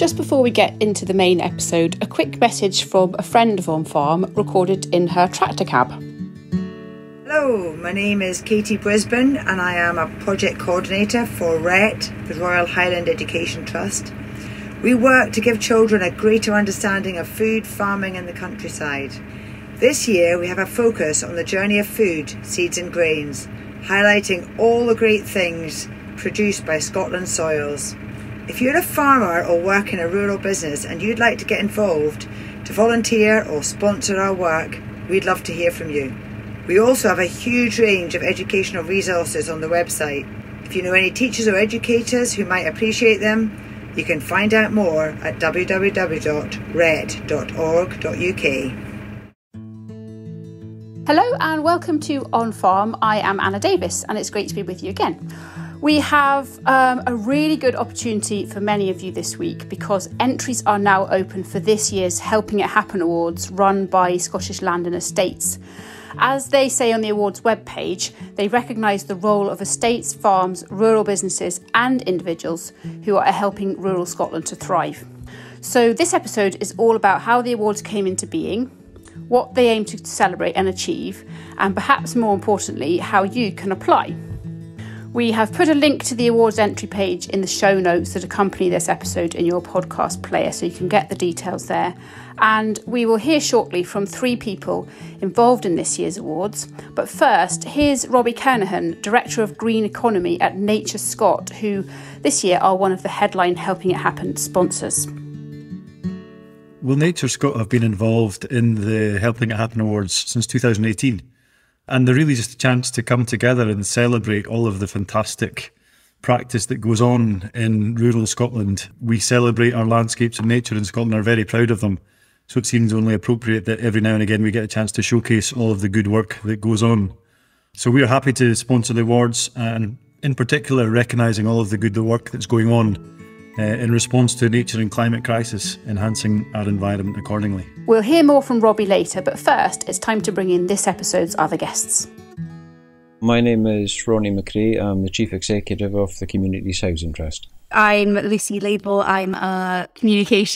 Just before we get into the main episode, a quick message from a friend of OnFARM recorded in her tractor cab. Hello, my name is Katie Brisbane and I am a project coordinator for RET, the Royal Highland Education Trust. We work to give children a greater understanding of food, farming and the countryside. This year we have a focus on the journey of food, seeds and grains, highlighting all the great things produced by Scotland's soils. If you're a farmer or work in a rural business and you'd like to get involved, to volunteer or sponsor our work, we'd love to hear from you. We also have a huge range of educational resources on the website. If you know any teachers or educators who might appreciate them, you can find out more at www.red.org.uk. Hello and welcome to OnFARM. I am Anna Davis and it's great to be with you again. We have a really good opportunity for many of you this week because entries are now open for this year's Helping It Happen Awards run by Scottish Land and Estates. As they say on the awards webpage, they recognise the role of estates, farms, rural businesses and individuals who are helping rural Scotland to thrive. So this episode is all about how the awards came into being, what they aim to celebrate and achieve, and perhaps more importantly, how you can apply. We have put a link to the awards entry page in the show notes that accompany this episode in your podcast player, so you can get the details there. And we will hear shortly from 3 people involved in this year's awards. But first, here's Robbie Kernahan, Director of Green Economy at Nature Scot, who this year are one of the headline Helping It Happen sponsors. Well, Nature Scot have been involved in the Helping It Happen Awards since 2018. And they're really just a chance to come together and celebrate all of the fantastic practice that goes on in rural Scotland. We celebrate our landscapes and nature in Scotland and are very proud of them. So it seems only appropriate that every now and again we get a chance to showcase all of the good work that goes on. So we are happy to sponsor the awards and in particular recognising all of the good work that's going on in response to nature and climate crisis, enhancing our environment accordingly. We'll hear more from Robbie later, but first it's time to bring in this episode's other guests. My name is Ronnie McRae. I'm the Chief Executive of the Communities Housing Trust. I'm Lucy Label. I'm a community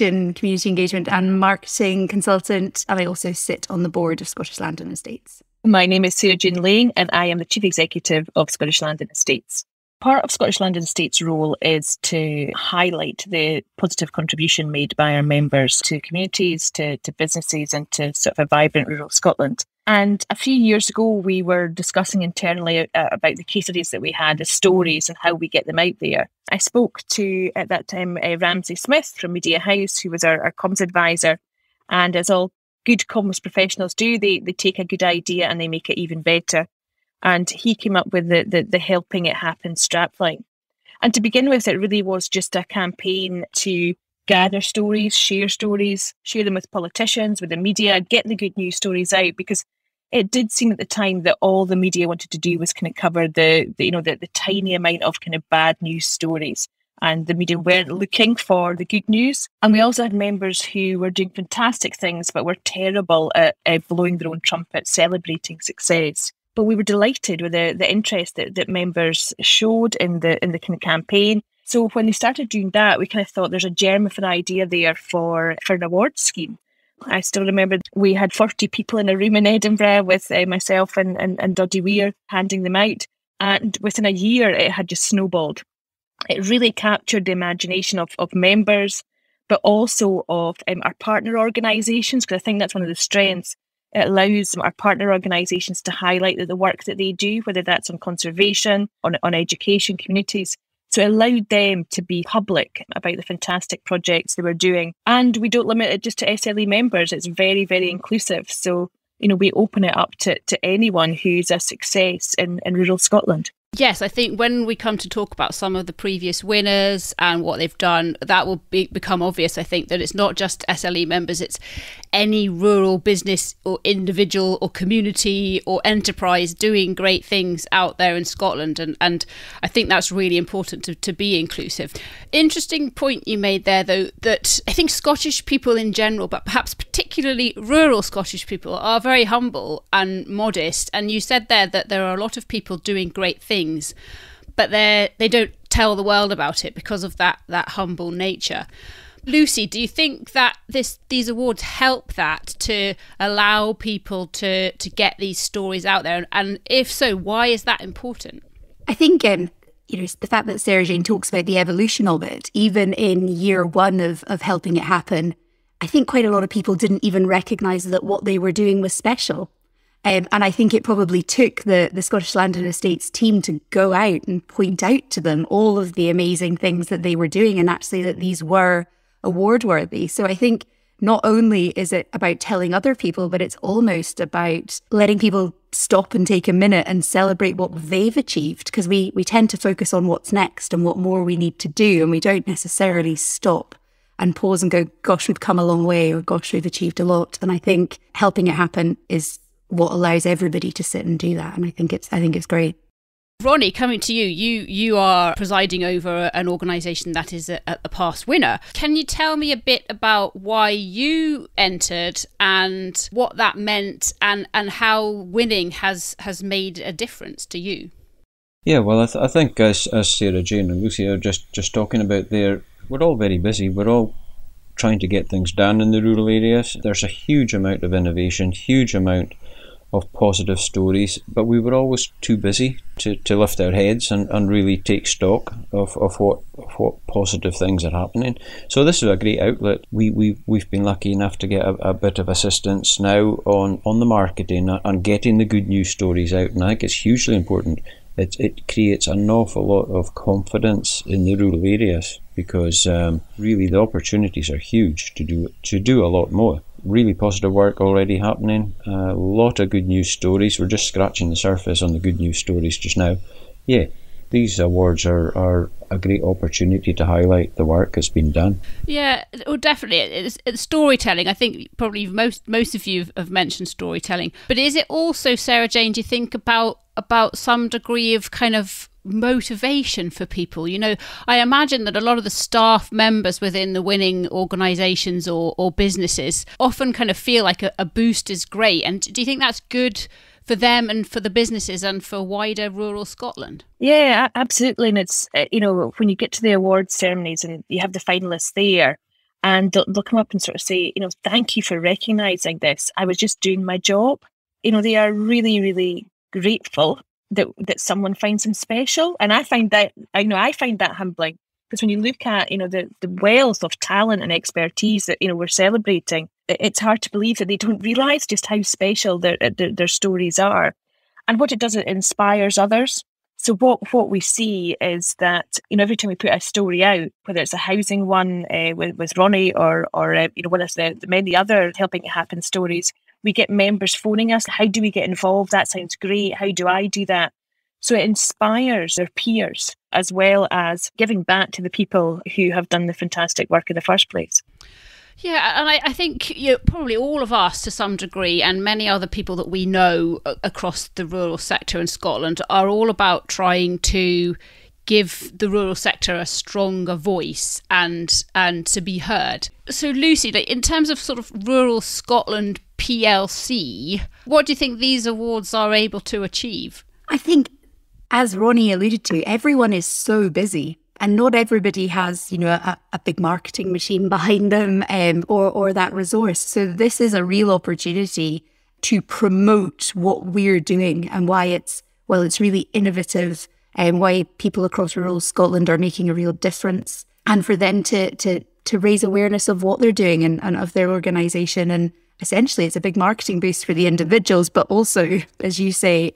engagement and marketing consultant, and I also sit on the board of Scottish Land and Estates. My name is Sarah Jane Lang and I am the Chief Executive of Scottish Land and Estates. Part of Scottish Land and Estates' role is to highlight the positive contribution made by our members to communities, to businesses and to sort of a vibrant rural Scotland. And a few years ago, we were discussing internally about the case studies that we had, the stories and how we get them out there. I spoke to, at that time, Ramsay Smith from Media House, who was our comms advisor. And as all good comms professionals do, they take a good idea and they make it even better. And he came up with the Helping It Happen strapline. And to begin with, it really was just a campaign to gather stories, share them with politicians, with the media, get the good news stories out, because it did seem at the time that all the media wanted to do was kind of cover the tiny amount of kind of bad news stories. And the media weren't looking for the good news. And we also had members who were doing fantastic things, but were terrible at blowing their own trumpet, celebrating success. But we were delighted with the interest that members showed in the kind of campaign. So when they started doing that, we kind of thought there's a germ of an idea there for an awards scheme. I still remember we had 40 people in a room in Edinburgh with myself and Doddy Weir handing them out. And within a year, it had just snowballed. It really captured the imagination of members, but also of our partner organisations, because I think that's one of the strengths. It allows our partner organisations to highlight the work that they do, whether that's on conservation, on education, communities. So it allowed them to be public about the fantastic projects they were doing. And we don't limit it just to SLE members. It's very, very inclusive. So, we open it up to anyone who's a success in rural Scotland. Yes, I think when we come to talk about some of the previous winners and what they've done, that will become obvious. I think that it's not just SLE members, it's any rural business or individual or community or enterprise doing great things out there in Scotland. And I think that's really important to be inclusive. Interesting point you made there, though, that I think Scottish people in general, but perhaps particularly rural Scottish people, are very humble and modest. And you said there that there are a lot of people doing great things, but they don't tell the world about it because of that humble nature. Lucy, do you think that these awards help that, to allow people to get these stories out there? And if so, why is that important? I think, the fact that Sarah Jane talks about the evolution of it, even in year one of helping it happen, I think quite a lot of people didn't even recognise that what they were doing was special. And I think it probably took the Scottish Land and Estates team to go out and point out to them all of the amazing things that they were doing, and actually that these were award-worthy. So I think not only is it about telling other people, but it's almost about letting people stop and take a minute and celebrate what they've achieved, because we tend to focus on what's next and what more we need to do, and we don't necessarily stop and pause and go, gosh, we've come a long way, or gosh, we've achieved a lot. And I think helping it happen is what allows everybody to sit and do that, and I think it's great. Ronnie, coming to you are presiding over an organisation that is a past winner. Can you tell me a bit about why you entered and what that meant, and how winning has made a difference to you? Yeah, well, I think as Sarah Jane and Lucy are just talking about there, we're all very busy. We're all trying to get things done in the rural areas. There's a huge amount of innovation, huge amount of positive stories, but we were always too busy to lift our heads and really take stock of what positive things are happening. So this is a great outlet. We've been lucky enough to get a bit of assistance now on the marketing and getting the good news stories out, and I think it's hugely important. It creates an awful lot of confidence in the rural areas, because really the opportunities are huge to do a lot more. Really positive work already happening, a lot of good news stories. We're just scratching the surface on the good news stories just now. Yeah, these awards are a great opportunity to highlight the work that's been done. Yeah, well, definitely. It's storytelling. I think probably most of you have mentioned storytelling. But is it also, Sarah Jane, do you think about some degree of kind of motivation for people? You know, I imagine that a lot of the staff members within the winning organisations or businesses often kind of feel like a boost is great. And do you think that's good for them and for the businesses and for wider rural Scotland? Yeah, absolutely. And it's, when you get to the awards ceremonies and you have the finalists there, and they'll come up and sort of say, thank you for recognising this. I was just doing my job. They are really, really grateful that someone finds them special. And I find that humbling, because when you look at, the wealth of talent and expertise that, we're celebrating, it's hard to believe that they don't realise just how special their stories are. And what it does, it inspires others. So what we see is that, every time we put a story out, whether it's a housing one with Ronnie or one of the many other Helping It Happen stories, we get members phoning us. How do we get involved? That sounds great. How do I do that? So it inspires their peers, as well as giving back to the people who have done the fantastic work in the first place. Yeah, and I think probably all of us to some degree, and many other people that we know across the rural sector in Scotland, are all about trying to give the rural sector a stronger voice and to be heard. So Lucy, in terms of sort of rural Scotland PLC, what do you think these awards are able to achieve? I think, as Ronnie alluded to, everyone is so busy, and not everybody has, a big marketing machine behind them or that resource. So this is a real opportunity to promote what we're doing and why it's really innovative, and why people across rural Scotland are making a real difference, and for them to raise awareness of what they're doing and of their organisation. And essentially, it's a big marketing boost for the individuals, but also, as you say,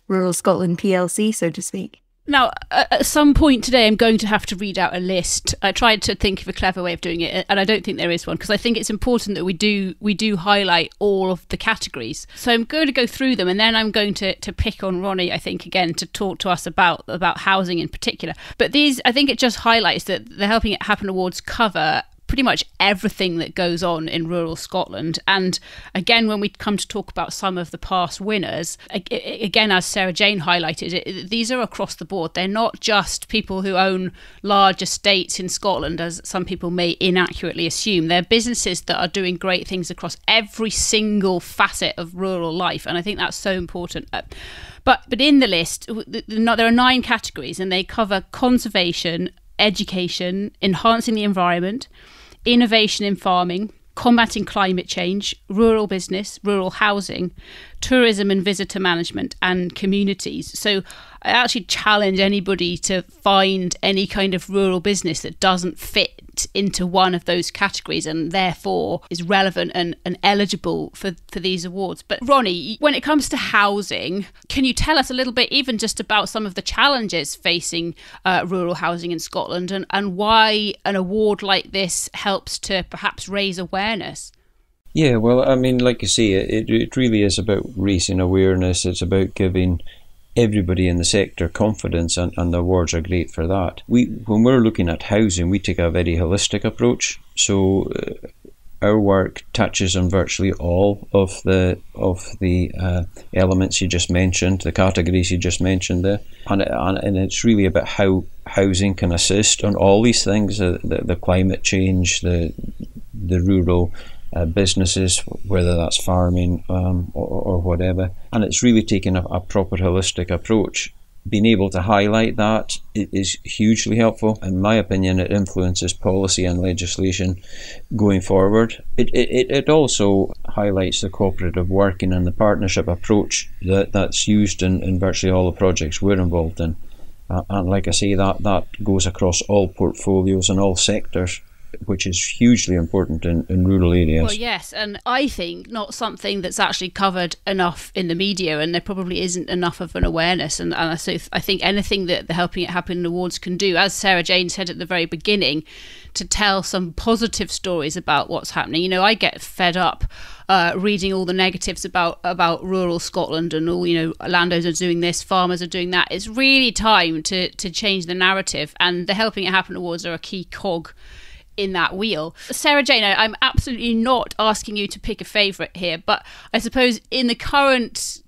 Rural Scotland PLC, so to speak. Now, at some point today, I'm going to have to read out a list. I tried to think of a clever way of doing it, and I don't think there is one, because I think it's important that we do highlight all of the categories. So I'm going to go through them, and then I'm going to pick on Ronnie, I think, again, to talk to us about housing in particular. But these, I think it just highlights that the Helping It Happen Awards cover pretty much everything that goes on in rural Scotland. And again, when we come to talk about some of the past winners, again, as Sarah Jane highlighted, these are across the board. They're not just people who own large estates in Scotland, as some people may inaccurately assume. They're businesses that are doing great things across every single facet of rural life. And I think that's so important. But in the list, there are 9 categories, and they cover conservation, education, enhancing the environment, innovation in farming, combating climate change, rural business, rural housing, tourism and visitor management, and communities. So I actually challenge anybody to find any kind of rural business that doesn't fit into one of those categories and therefore is relevant and eligible for these awards. But Ronnie, when it comes to housing, can you tell us a little bit even just about some of the challenges facing rural housing in Scotland and why an award like this helps to perhaps raise awareness? Yeah, well, I mean, like you say, it really is about raising awareness. It's about giving everybody in the sector confidence, and the awards are great for that. When we're looking at housing, we take a very holistic approach. So our work touches on virtually all of the elements you just mentioned, the categories you just mentioned there, and it's really about how housing can assist on all these things: the climate change, the rural businesses, whether that's farming or whatever. And it's really taking a proper holistic approach. Being able to highlight that is hugely helpful. In my opinion, it influences policy and legislation going forward. It also highlights the cooperative working and the partnership approach that's used in virtually all the projects we're involved in. And like I say, that goes across all portfolios and all sectors, which is hugely important in rural areas. Well, yes, and I think not something that's actually covered enough in the media, and there probably isn't enough of an awareness. And so I think anything that the Helping It Happen Awards can do, as Sarah Jane said at the very beginning, to tell some positive stories about what's happening. You know, I get fed up reading all the negatives about rural Scotland and all, you know, landowners are doing this, farmers are doing that. It's really time to change the narrative, and the Helping It Happen Awards are a key cog in that wheel. Sarah Jane, I'm absolutely not asking you to pick a favourite here, but I suppose in the current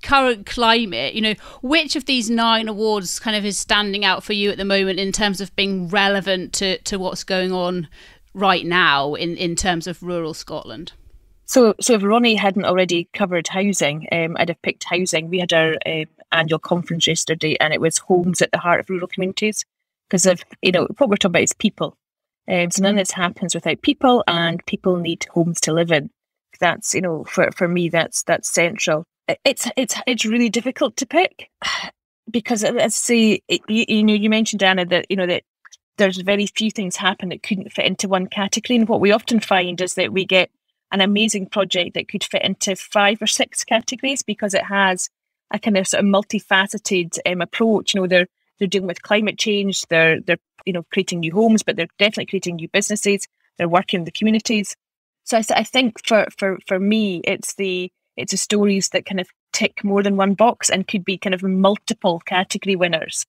climate, you know, which of these 9 awards kind of is standing out for you at the moment in terms of being relevant to what's going on right now in terms of rural Scotland? So if Ronnie hadn't already covered housing, I'd have picked housing. We had our annual conference yesterday, and it was homes at the heart of rural communities, because of, you know, what we're talking about is people. So none of this happens without people, and people need homes to live in. That's, you know, for me, that's central. It's really difficult to pick, because let's say, you know, you mentioned, Anna, that, you know, that there's very few things happen that couldn't fit into one category. And what we often find is that we get an amazing project that could fit into 5 or 6 categories, because it has a kind of sort of multifaceted approach. You know, they're dealing with climate change, they're you know, creating new homes, but they're definitely creating new businesses, they're working in the communities. So I think for me, it's the stories that kind of tick more than one box and could be kind of multiple category winners,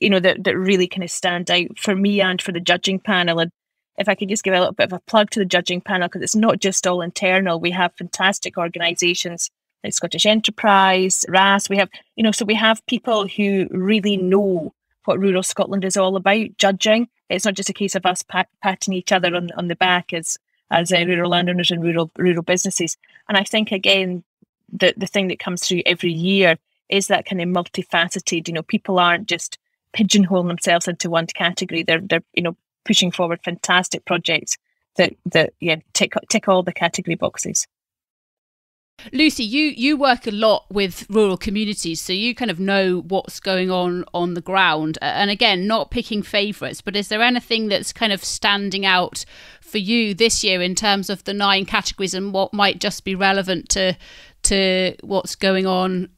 you know, that really kind of stand out for me and for the judging panel. And if I could just give a little bit of a plug to the judging panel, because it's not just all internal. We have fantastic organisations like Scottish Enterprise, RAS. We have, you know, so we have people who really know what rural Scotland is all about, judging. It's not just a case of us patting each other on the back as rural landowners and rural businesses. And I think, again, the thing that comes through every year is that kind of multifaceted, you know, people aren't just pigeonholing themselves into one category. They're you know, pushing forward fantastic projects that tick all the category boxes. Lucy, you work a lot with rural communities, so you kind of know what's going on the ground. And again, not picking favourites, but is there anything that's kind of standing out for you this year in terms of the 9 categories and what might just be relevant to what's going on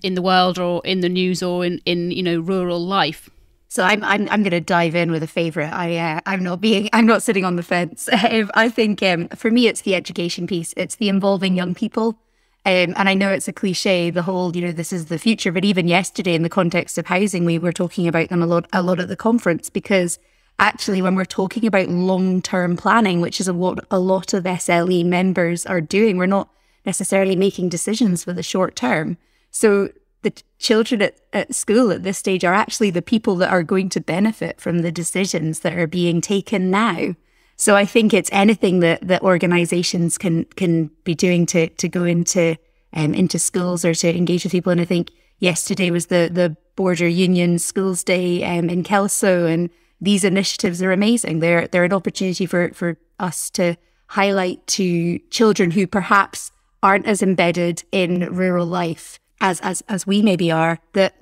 in the world or in the news or in you know, rural life? So I'm going to dive in with a favourite. I'm not sitting on the fence. I think for me it's the education piece. It's the involving young people. And I know it's a cliche, the whole, you know, this is the future. But even yesterday, in the context of housing, we were talking about them a lot at the conference, because actually, when we're talking about long-term planning, which is what a lot of SLE members are doing, we're not necessarily making decisions for the short term. So the children at school at this stage are actually the people that are going to benefit from the decisions that are being taken now. So I think it's anything that organisations can be doing to go into schools or to engage with people. And I think yesterday was the Border Union Schools Day in Kelso, and these initiatives are amazing. They're an opportunity for us to highlight to children who perhaps aren't as embedded in rural life as we maybe are, that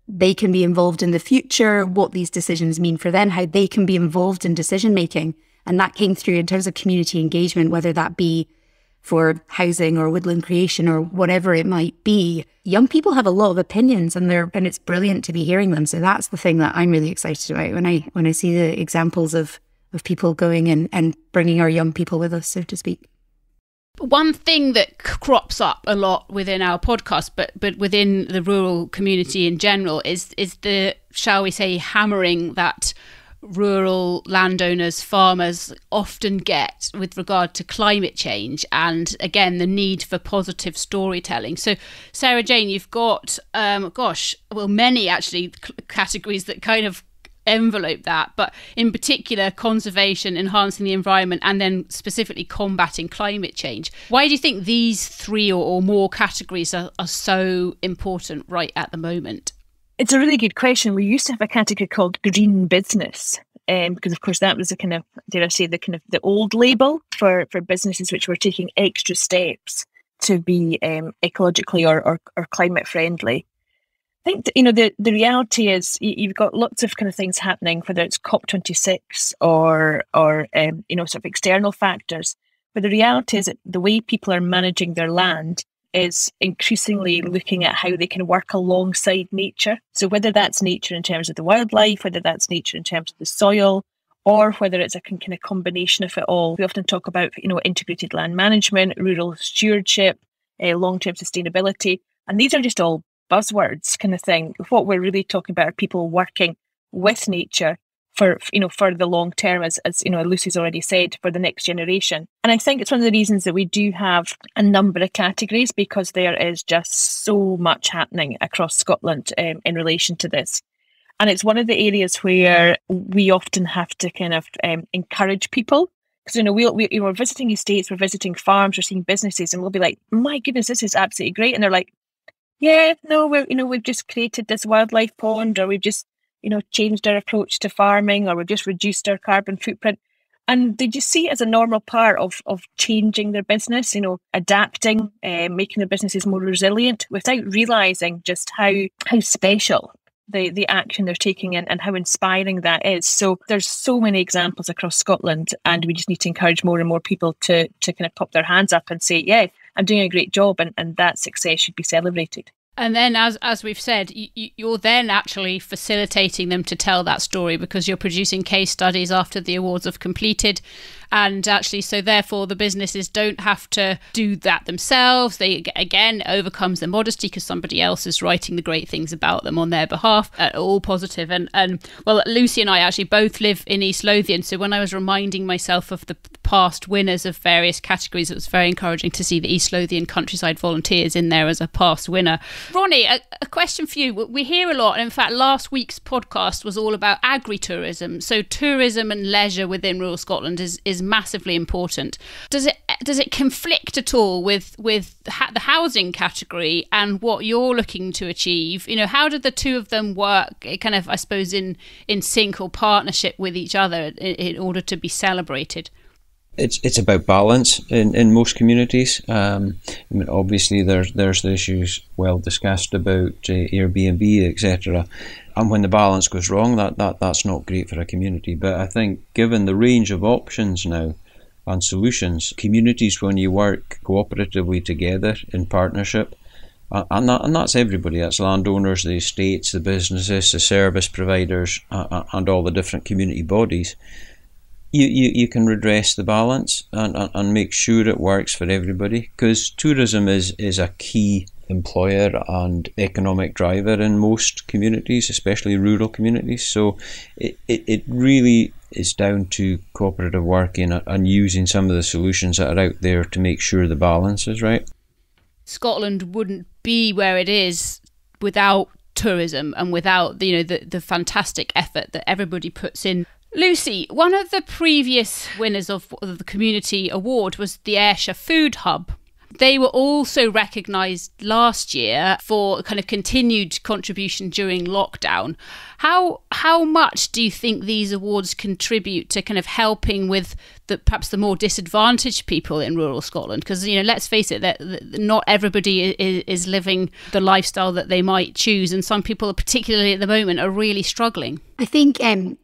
they can be involved in the future, what these decisions mean for them, how they can be involved in decision making. And that came through in terms of community engagement, whether that be for housing or woodland creation or whatever it might be. Young people have a lot of opinions, and it's brilliant to be hearing them. So that's the thing that I'm really excited about when I see the examples of people going and bringing our young people with us, so to speak. One thing that crops up a lot within our podcast, but within the rural community in general, is the, shall we say, hammering that rural landowners, farmers often get with regard to climate change, and again the need for positive storytelling. So Sarah Jane, you've got many actually categories that kind of envelope that, but in particular conservation, enhancing the environment, and then specifically combating climate change. Why do you think these three or more categories are so important right at the moment? It's a really good question. We used to have a category called green business, because of course that was the kind of, dare I say, the old label for businesses which were taking extra steps to be ecologically or climate friendly. I think that, the reality is you've got lots of kind of things happening, whether it's COP26 or sort of external factors. But the reality is that the way people are managing their land is increasingly looking at how they can work alongside nature. So whether that's nature in terms of the wildlife, whether that's nature in terms of the soil, or whether it's a kind of combination of it all. We often talk about, integrated land management, rural stewardship, long-term sustainability, and these are just all buzzwords kind of thing. What we're really talking about are people working with nature for the long term, as Lucy's already said, for the next generation. And I think it's one of the reasons that we do have a number of categories, because there is just so much happening across Scotland in relation to this. And it's one of the areas where we often have to kind of encourage people. Because we're visiting estates, we're visiting farms, we're seeing businesses, and we'll be like, "My goodness, this is absolutely great!" And they're like, "Yeah, no, we've just created this wildlife pond, or we've just changed our approach to farming, or we've just reduced our carbon footprint." And they just see it as a normal part of changing their business, adapting, making their businesses more resilient, without realising just how special the action they're taking and how inspiring that is. So there's so many examples across Scotland, and we just need to encourage more and more people to kind of pop their hands up and say, "Yeah, I'm doing a great job," and that success should be celebrated. And then, as we've said, you're then actually facilitating them to tell that story, because you're producing case studies after the awards have completed. And actually, so therefore, the businesses don't have to do that themselves. They, again, overcomes their modesty because somebody else is writing the great things about them on their behalf. All positive. And well, Lucy and I actually both live in East Lothian. So when I was reminding myself of the past winners of various categories, it was very encouraging to see the East Lothian Countryside Volunteers in there as a past winner. Ronnie, a question for you. We hear a lot, and in fact, last week's podcast was all about agritourism. So tourism and leisure within rural Scotland is massively important. Does it conflict at all with the housing category and what you're looking to achieve? How do the two of them work, kind of, I suppose, in sync or partnership with each other in order to be celebrated? It's about balance in most communities. Obviously there's the issues well discussed about Airbnb, etc. And when the balance goes wrong, that's not great for a community. But I think given the range of options now and solutions, communities, when you work cooperatively together in partnership, and that's everybody, that's landowners, the estates, the businesses, the service providers, and all the different community bodies, you can redress the balance and make sure it works for everybody, because tourism is a key employer and economic driver in most communities, especially rural communities. So it really is down to cooperative working and using some of the solutions that are out there to make sure the balance is right. Scotland wouldn't be where it is without tourism and without the fantastic effort that everybody puts in. Lucy, one of the previous winners of the Community Award was the Ayrshire Food Hub. they were also recognised last year for kind of continued contribution during lockdown. How much do you think these awards contribute to kind of helping with perhaps the more disadvantaged people in rural Scotland? Because, let's face it, that not everybody is living the lifestyle that they might choose, and some people, particularly at the moment, are really struggling. I think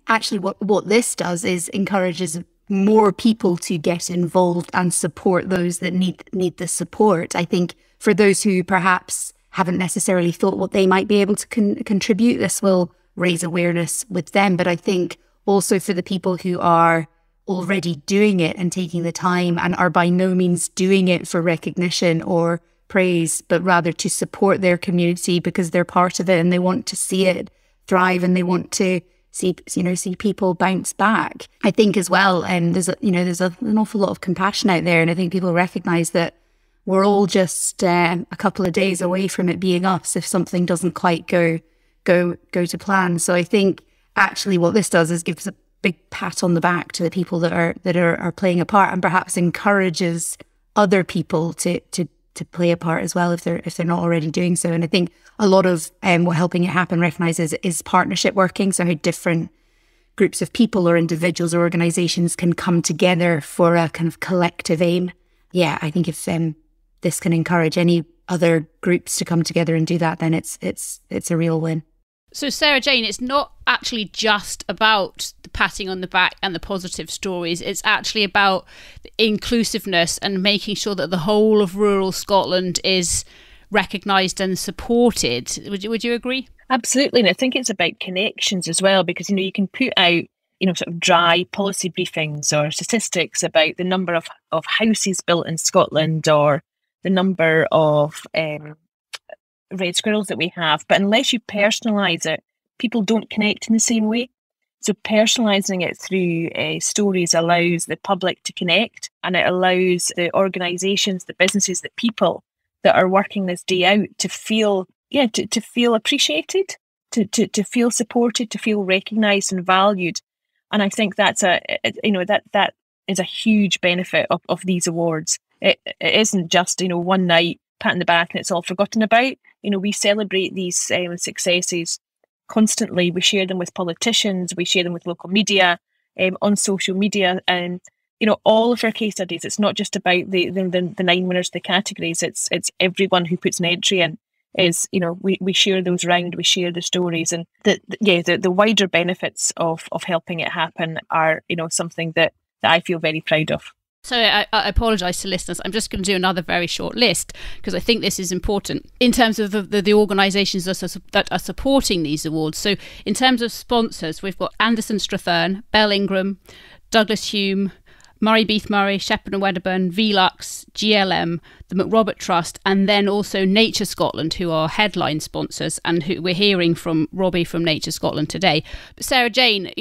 actually what this does is encourages more people to get involved and support those that need the support. I think for those who perhaps haven't necessarily thought what they might be able to contribute, this will raise awareness with them. But I think also for the people who are already doing it and taking the time and are by no means doing it for recognition or praise, but rather to support their community because they're part of it and they want to see it thrive and they want to see people bounce back. I think as well, there's an awful lot of compassion out there, and I think people recognise that we're all just a couple of days away from it being us if something doesn't quite go to plan. So I think actually what this does is gives a big pat on the back to the people that are playing a part, and perhaps encourages other people to play a part as well if they're not already doing so. And I think a lot of what Helping It Happen recognises is partnership working, so how different groups of people or individuals or organisations can come together for a kind of collective aim. Yeah, I think if this can encourage any other groups to come together and do that, then it's a real win. So Sarah Jane, it's not actually just about the patting on the back and the positive stories. It's actually about inclusiveness and making sure that the whole of rural Scotland is recognised and supported. Would you agree? Absolutely. And I think it's about connections as well, because, you can put out, sort of dry policy briefings or statistics about the number of houses built in Scotland or the number of red squirrels that we have. But unless you personalise it, people don't connect in the same way. So personalising it through stories allows the public to connect, and it allows the organisations, the businesses, the people that are working this day out to feel, to feel appreciated, to feel supported, to feel recognised and valued. And I think that's that is a huge benefit of these awards. It isn't just, one night, pat on the back and it's all forgotten about. We celebrate these successes constantly. We share them with politicians, we share them with local media, on social media, and all of our case studies. It's not just about the 9 winners of the categories. It's everyone who puts an entry in. We share those round, we share the stories, and the wider benefits of helping it happen are something that I feel very proud of. So I apologise to listeners. I'm just going to do another very short list because I think this is important in terms of the organisations that are supporting these awards. So in terms of sponsors, we've got Anderson Strathern, Bell Ingram, Douglas Hume, Murray Beath Murray, Shepherd and Wedderburn, Velux, GLM, the McRobert Trust, and then also Nature Scotland, who are headline sponsors, and who we're hearing from Robbie from Nature Scotland today. But Sarah Jane,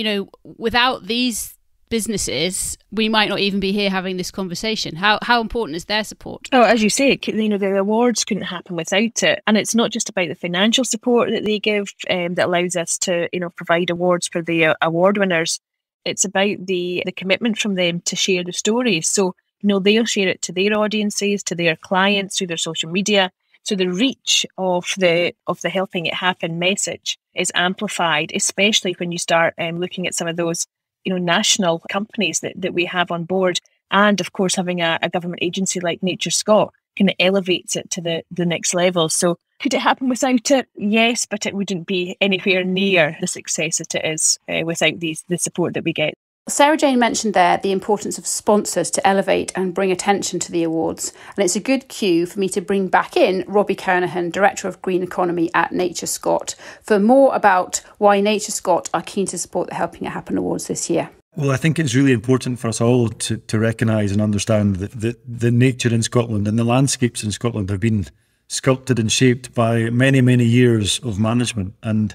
without these businesses, we might not even be here having this conversation. How important is their support? Oh, as you say, the awards couldn't happen without it. And it's not just about the financial support that they give that allows us to, provide awards for the award winners. It's about the commitment from them to share the stories. So, they'll share it to their audiences, to their clients, through their social media. So the reach of the Helping It Happen message is amplified, especially when you start looking at some of those national companies that we have on board. And of course, having a government agency like Nature Scot kind of elevates it to the next level. So could it happen without it? Yes, but it wouldn't be anywhere near the success that it is without the support that we get. Sarah Jane mentioned there the importance of sponsors to elevate and bring attention to the awards. And it's a good cue for me to bring back in Robbie Kernahan, Director of Green Economy at Nature Scot, for more about why Nature Scot are keen to support the Helping It Happen Awards this year. Well, I think it's really important for us all to recognise and understand that the nature in Scotland and the landscapes in Scotland have been sculpted and shaped by many, many years of management. And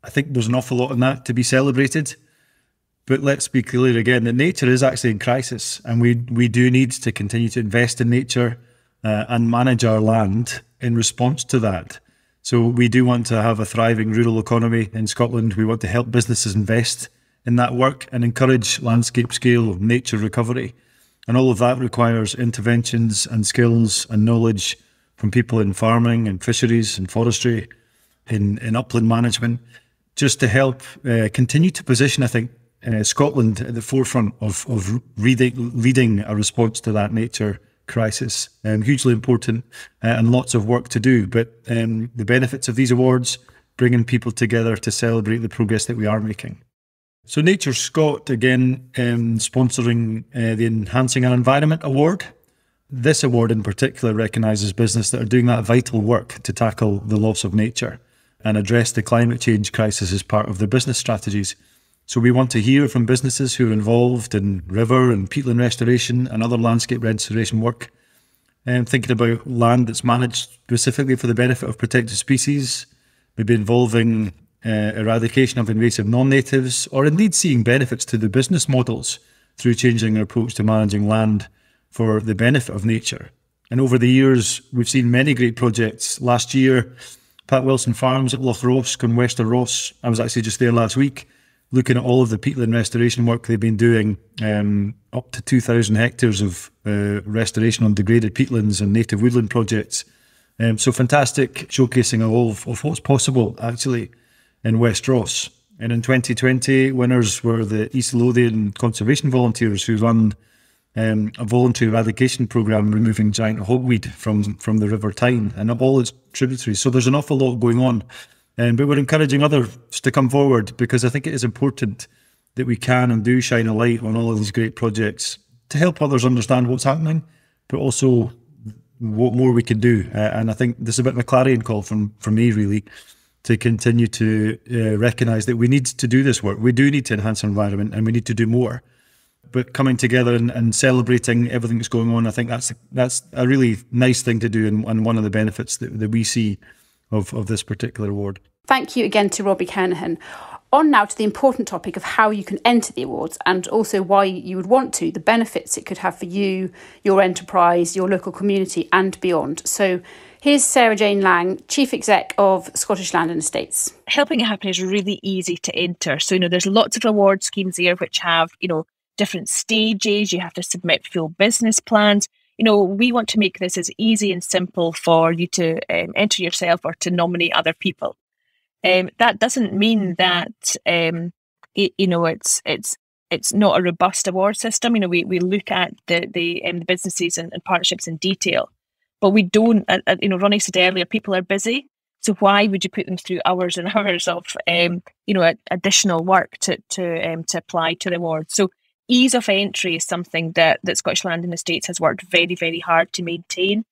I think there's an awful lot in that to be celebrated. But let's be clear again that nature is actually in crisis, and we do need to continue to invest in nature and manage our land in response to that. So we do want to have a thriving rural economy in Scotland. We want to help businesses invest in that work and encourage landscape scale nature recovery. And all of that requires interventions and skills and knowledge from people in farming and fisheries and forestry, in upland management, just to help continue to position, I think, Scotland at the forefront of leading a response to that nature crisis. Hugely important and lots of work to do. But the benefits of these awards, bringing people together to celebrate the progress that we are making. So Nature Scot, again, sponsoring the Enhancing Our Environment Award. This award in particular recognises business that are doing that vital work to tackle the loss of nature and address the climate change crisis as part of their business strategies. So we want to hear from businesses who are involved in river and peatland restoration and other landscape restoration work, thinking about land that's managed specifically for the benefit of protected species, maybe involving eradication of invasive non-natives, or indeed seeing benefits to the business models through changing their approach to managing land for the benefit of nature. And over the years, we've seen many great projects. Last year, Pat Wilson Farms at Loch Rosk and Wester Ross, I was actually just there last week, looking at all of the peatland restoration work they've been doing, up to 2,000 hectares of restoration on degraded peatlands and native woodland projects. So fantastic showcasing all of what's possible, actually, in West Ross. And in 2020, winners were the East Lothian Conservation Volunteers, who run a voluntary eradication programme removing giant hogweed from the River Tyne and all its tributaries. So there's an awful lot going on. But we're encouraging others to come forward, because I think it is important that we can and do shine a light on all of these great projects to help others understand what's happening, but also what more we can do. And I think this is a bit of a clarion call from me, really, to continue to recognise that we need to do this work. We do need to enhance our environment, and we need to do more. But coming together and celebrating everything that's going on, I think that's a really nice thing to do, and one of the benefits that we see of this particular award. Thank you again to Robbie Kernahan. On now to the important topic of how you can enter the awards, and also why you would want to, the benefits it could have for you, your enterprise, your local community and beyond. So here's Sarah Jane Lang, Chief Exec of Scottish Land and Estates. Helping It Happen is really easy to enter. So, there's lots of award schemes here which have, different stages. You have to submit full business plans. We want to make this as easy and simple for you to enter yourself or to nominate other people. That doesn't mean that it's not a robust award system. We look at the businesses and partnerships in detail, but we don't. Ronnie said earlier, people are busy, so why would you put them through hours and hours of additional work to apply to the award? So ease of entry is something that Scottish Land and Estates has worked very, very hard to maintain.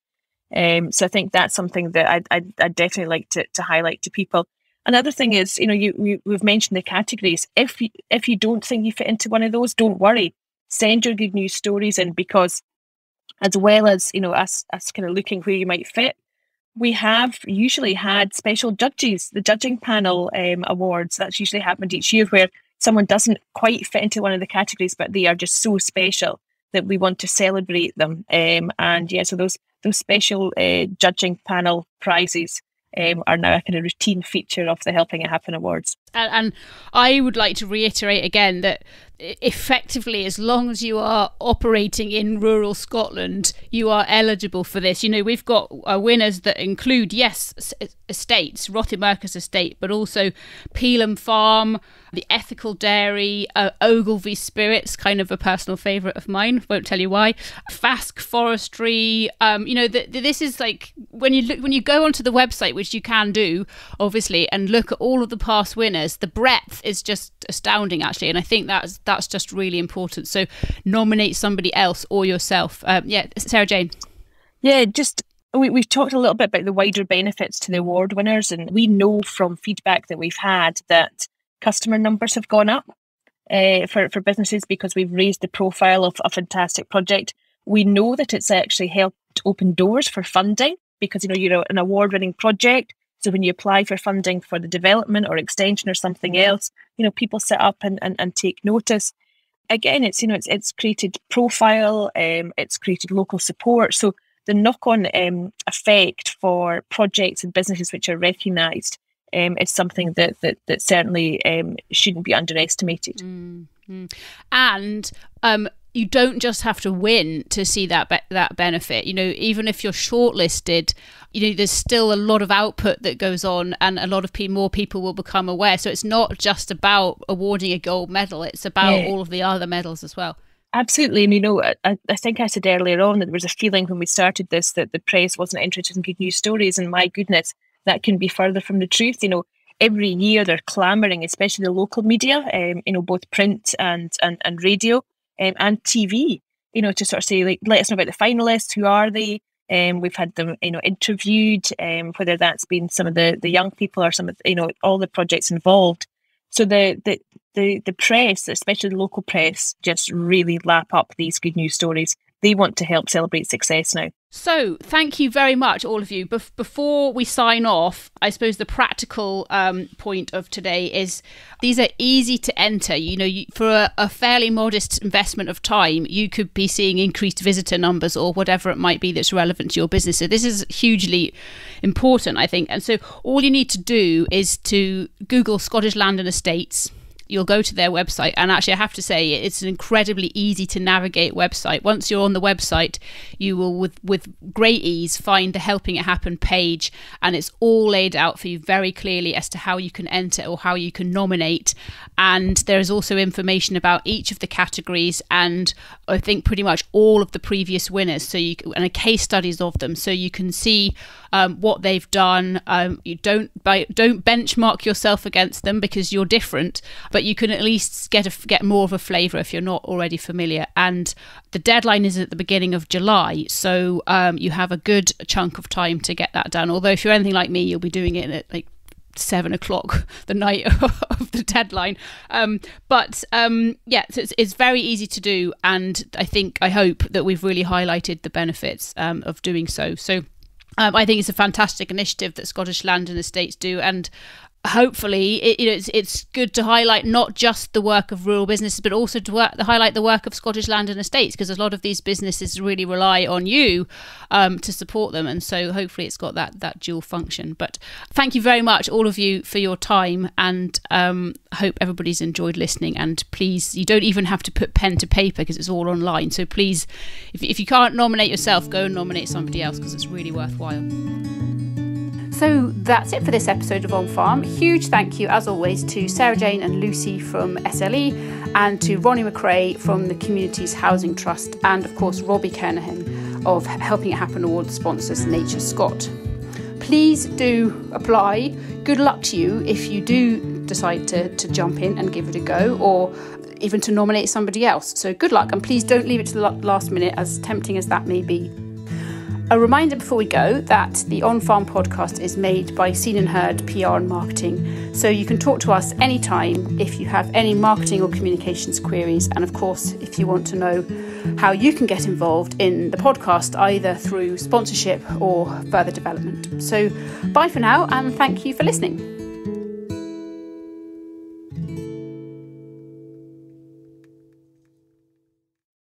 So I think that's something that I'd definitely like to highlight to people. Another thing is, we've mentioned the categories. If you don't think you fit into one of those, don't worry. Send your good news stories in, because as well as us kind of looking where you might fit, we have usually had special judges, the judging panel awards. That's usually happened each year, where someone doesn't quite fit into one of the categories, but they are just so special that we want to celebrate them. So those special judging panel prizes are now a kind of routine feature of the Helping It Happen Awards. And I would like to reiterate again that effectively, as long as you are operating in rural Scotland, you are eligible for this. We've got winners that include, yes, estates, Rothimercus Estate, but also Pelham Farm, the Ethical Dairy, Ogilvy Spirits, kind of a personal favourite of mine, won't tell you why, Fask Forestry. This is like, when you go onto the website, which you can do, obviously, and look at all of the past winners, the breadth is just astounding, actually, and I think that's just really important. So nominate somebody else or yourself. Sarah Jane. Yeah, we've talked a little bit about the wider benefits to the award winners, and we know from feedback that we've had that customer numbers have gone up for businesses because we've raised the profile of a fantastic project. We know that it's actually helped open doors for funding, because you're an award-winning project. So when you apply for funding for the development or extension or something else, people sit up and take notice. Again, it's created profile, it's created local support. So the knock-on effect for projects and businesses which are recognised is something that certainly shouldn't be underestimated. Mm-hmm. And you don't just have to win to see that benefit. You know, even if you're shortlisted, you know, there's still a lot of output that goes on, and a lot of more people will become aware. So it's not just about awarding a gold medal, it's about all of the other medals as well. Absolutely. And, you know, I think I said earlier on that there was a feeling when we started this that the press wasn't interested in good news stories. And my goodness, that can be further from the truth. You know, every year they're clamouring, especially the local media, you know, both print and radio and TV, you know, to sort of say, like, let us know about the finalists, who are they? We've had them, you know, interviewed, whether that's been some of the young people or some of, you know, all the projects involved. So the press, especially the local press, just really lap up these good news stories. They want to help celebrate success now. So thank you very much, all of you. Before we sign off, I suppose the practical point of today is these are easy to enter. You know, for a fairly modest investment of time, you could be seeing increased visitor numbers or whatever it might be that's relevant to your business. So this is hugely important, I think. And so all you need to do is to Google Scottish Land and Estates. You'll go to their website, and actually I have to say it's an incredibly easy to navigate website. Once you're on the website, you will with great ease find the Helping It Happen page, and it's all laid out for you very clearly as to how you can enter or how you can nominate. And there is also information about each of the categories, and I think pretty much all of the previous winners, and a case studies of them, so you can see what they've done. You don't benchmark yourself against them because you're different, but you can at least get more of a flavour if you're not already familiar. And the deadline is at the beginning of July, so you have a good chunk of time to get that done. Although if you're anything like me, you'll be doing it at like 7 o'clock the night of the deadline. So it's very easy to do, and I hope that we've really highlighted the benefits of doing so. So I think it's a fantastic initiative that Scottish Land and Estates do, and hopefully it's good to highlight not just the work of rural businesses, but also to highlight the work of Scottish Land and Estates, because a lot of these businesses really rely on you to support them, and so hopefully it's got that dual function. But thank you very much, all of you, for your time, and I hope everybody's enjoyed listening. And please, you don't even have to put pen to paper because it's all online, so please, if you can't nominate yourself, go and nominate somebody else, because it's really worthwhile. So that's it for this episode of OnFARM. Huge thank you, as always, to Sarah Jane and Lucy from SLE, and to Ronnie McRae from the Communities Housing Trust, and of course Robbie Kernahan of Helping It Happen Awards sponsors Nature Scott. Please do apply. Good luck to you if you do decide to jump in and give it a go, or even to nominate somebody else. So good luck, and please don't leave it to the last minute, as tempting as that may be. A reminder before we go that the OnFARM podcast is made by Scene&HerdPR and Marketing, so you can talk to us anytime if you have any marketing or communications queries, and of course if you want to know how you can get involved in the podcast, either through sponsorship or further development. So bye for now, and thank you for listening.